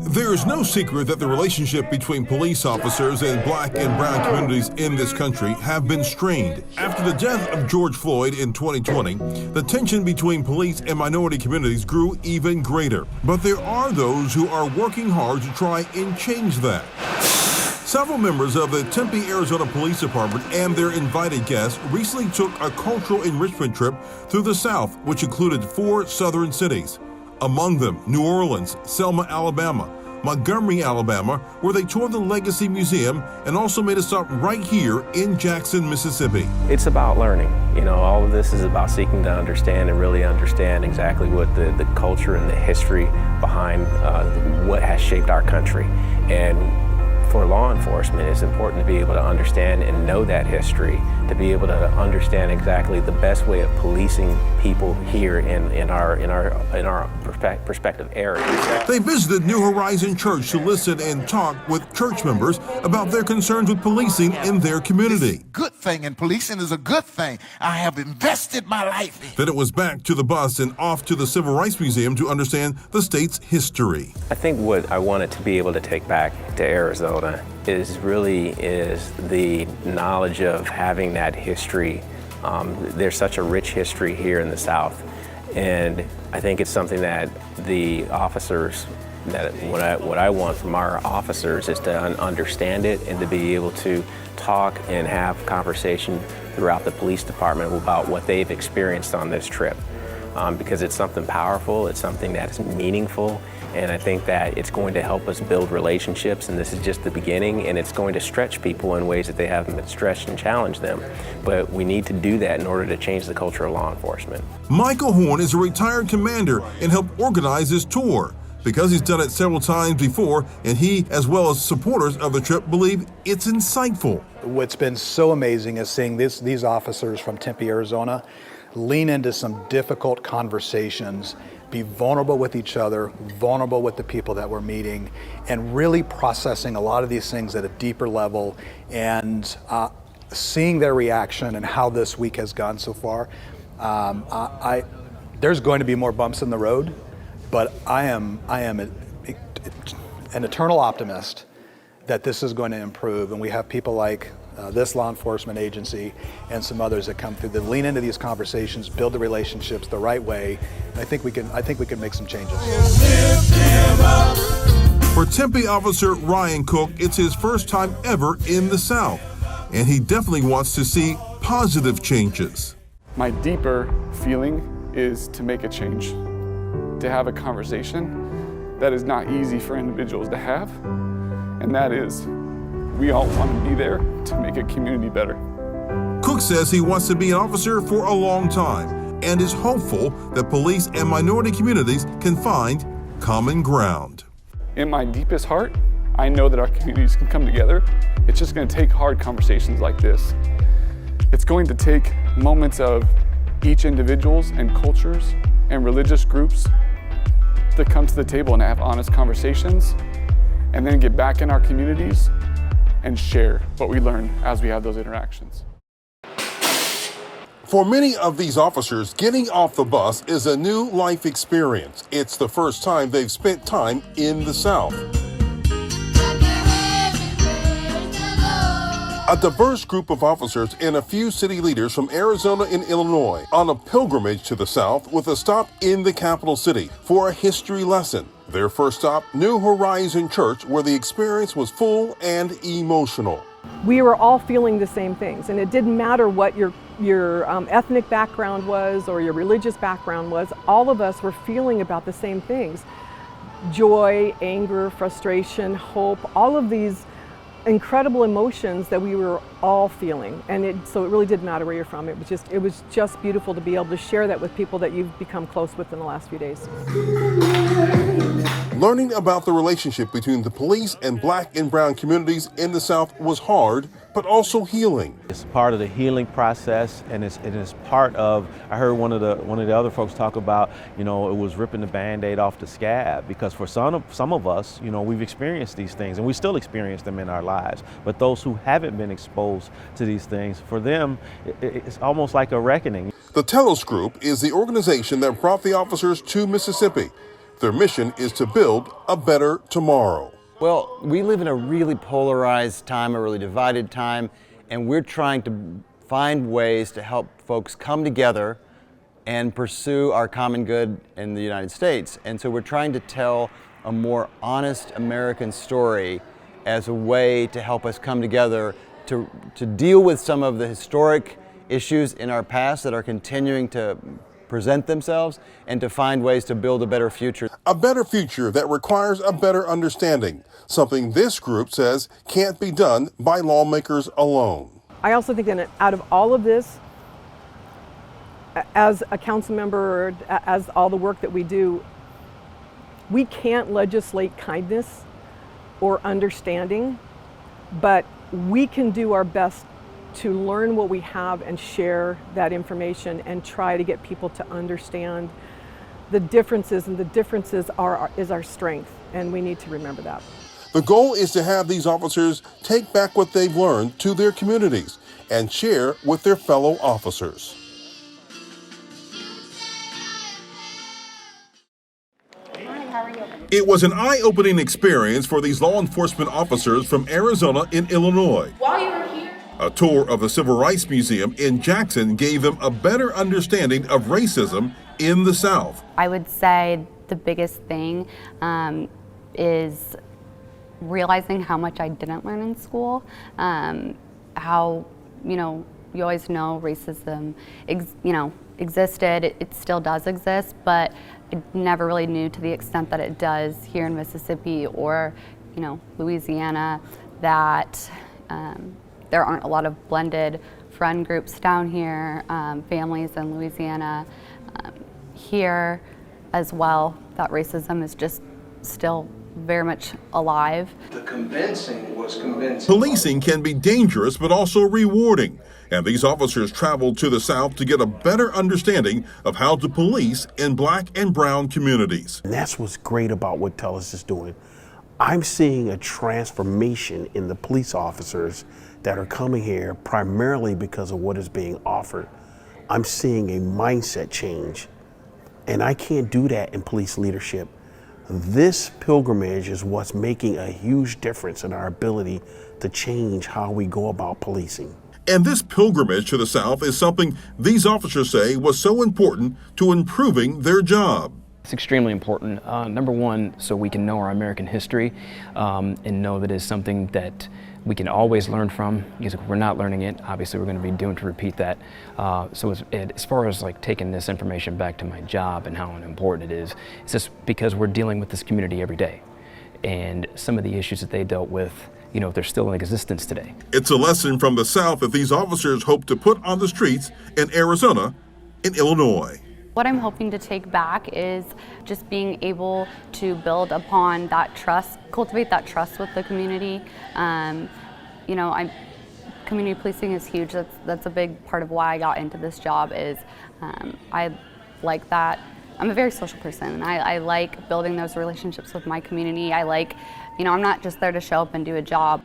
There is no secret that the relationship between police officers and black and brown communities in this country have been strained. After the death of George Floyd in 2020, the tension between police and minority communities grew even greater. But there are those who are working hard to try and change that. Several members of the Tempe, Arizona Police Department and their invited guests recently took a cultural enrichment trip through the South, which included 4 southern cities. Among them, New Orleans, Selma, Alabama, Montgomery, Alabama, where they toured the Legacy Museum and also made a stop right here in Jackson, Mississippi. It's about learning. You know, all of this is about seeking to understand and really understand exactly what the culture and the history behind what has shaped our country. And for law enforcement, it's important to be able to understand and know that history, to be able to understand exactly the best way of policing people here in our prospective areas. They visited New Horizon Church to listen and talk with church members about their concerns with policing in their community. It's a good thing, and policing is a good thing. I have invested my life in. Then it was back to the bus and off to the Civil Rights Museum to understand the state's history. I think what I wanted to be able to take back to Arizona is the knowledge of having that history. There's such a rich history here in the South, and I think it's something that the officers, that what I want from our officers is to understand it and to be able to talk and have conversation throughout the police department about what they've experienced on this trip. Because it's something powerful, it's something that is meaningful, and I think that it's going to help us build relationships, and this is just the beginning, and it's going to stretch people in ways that they haven't been stretched and challenge them. But we need to do that in order to change the culture of law enforcement. Michael Horn is a retired commander and helped organize this tour. Because he's done it several times before, and he, as well as supporters of the trip, believe it's insightful. What's been so amazing is seeing these officers from Tempe, Arizona, lean into some difficult conversations, be vulnerable with each other, vulnerable with the people that we're meeting, and really processing a lot of these things at a deeper level, and seeing their reaction and how this week has gone so far. There's going to be more bumps in the road, but I am an eternal optimist that this is going to improve, and we have people like this law enforcement agency and some others that come through that lean into these conversations, build the relationships the right way. And I think we can make some changes. For Tempe officer Ryan Cook, it's his first time ever in the South, and he definitely wants to see positive changes. My deeper feeling is to make a change, to have a conversation that is not easy for individuals to have, and that is, we all want to be there to make a community better. Cook says he wants to be an officer for a long time and is hopeful that police and minority communities can find common ground. In my deepest heart, I know that our communities can come together. It's just going to take hard conversations like this. It's going to take moments of each individuals and cultures and religious groups to come to the table and have honest conversations, and then get back in our communities and share what we learn as we have those interactions. For many of these officers, getting off the bus is a new life experience. It's the first time they've spent time in the South. A diverse group of officers and a few city leaders from Arizona and Illinois on a pilgrimage to the South with a stop in the capital city for a history lesson. Their first stop, New Horizon Church, where the experience was full and emotional. We were all feeling the same things, and it didn't matter what your ethnic background was or your religious background was. All of us were feeling about the same things. Joy, anger, frustration, hope, all of these incredible emotions that we were all feeling, and so it really didn't matter where you're from. It was just beautiful to be able to share that with people that you've become close with in the last few days. Learning about the relationship between the police and black and brown communities in the South was hard, but also healing. It's part of the healing process, and it's part of, I heard one of the other folks talk about, it was ripping the Band-Aid off the scab, because for some of us, we've experienced these things, and we still experience them in our lives. But those who haven't been exposed to these things, for them, it's almost like a reckoning. The Telos Group is the organization that brought the officers to Mississippi. Their mission is to build a better tomorrow. Well, we live in a really polarized time, a really divided time, and we're trying to find ways to help folks come together and pursue our common good in the United States. And so we're trying to tell a more honest American story as a way to help us come together to deal with some of the historic issues in our past that are continuing to present themselves, and to find ways to build a better future. A better future that requires a better understanding, something this group says can't be done by lawmakers alone. I also think that out of all of this, as a council member, or as all the work that we do, we can't legislate kindness or understanding, but we can do our best to learn what we have and share that information and try to get people to understand the differences, and the differences is our strength, and we need to remember that. The goal is to have these officers take back what they've learned to their communities and share with their fellow officers. It was an eye-opening experience for these law enforcement officers from Arizona and Illinois. While you were here, A tour of the Civil Rights Museum in Jackson gave them a better understanding of racism in the South. I would say the biggest thing is realizing how much I didn't learn in school. How, you always know racism, existed. It still does exist, but I never really knew to the extent that it does here in Mississippi or, Louisiana, that there aren't a lot of blended friend groups down here, families in Louisiana. Here as well, that racism is just still very much alive. The convincing was convincing. Policing can be dangerous but also rewarding, and these officers traveled to the South to get a better understanding of how to police in Black and brown communities. And that's what's great about what Telus is doing. I'm seeing a transformation in the police officers that are coming here primarily because of what is being offered. I'm seeing a mindset change, and I can't do that in police leadership. This pilgrimage is what's making a huge difference in our ability to change how we go about policing. And this pilgrimage to the South is something these officers say was so important to improving their job. It's extremely important. Number one, so we can know our American history and know that it's something that we can always learn from, because if we're not learning it, obviously we're going to be doomed to repeat that. So as far as like taking this information back to my job and how important it is, it's just because we're dealing with this community every day. And some of the issues that they dealt with, they're still in existence today. It's a lesson from the South that these officers hope to put on the streets in Arizona and Illinois. What I'm hoping to take back is just being able to build upon that trust, cultivate that trust with the community. Community policing is huge. That's a big part of why I got into this job. Is I like that. I'm a very social person, and I like building those relationships with my community. I like, I'm not just there to show up and do a job.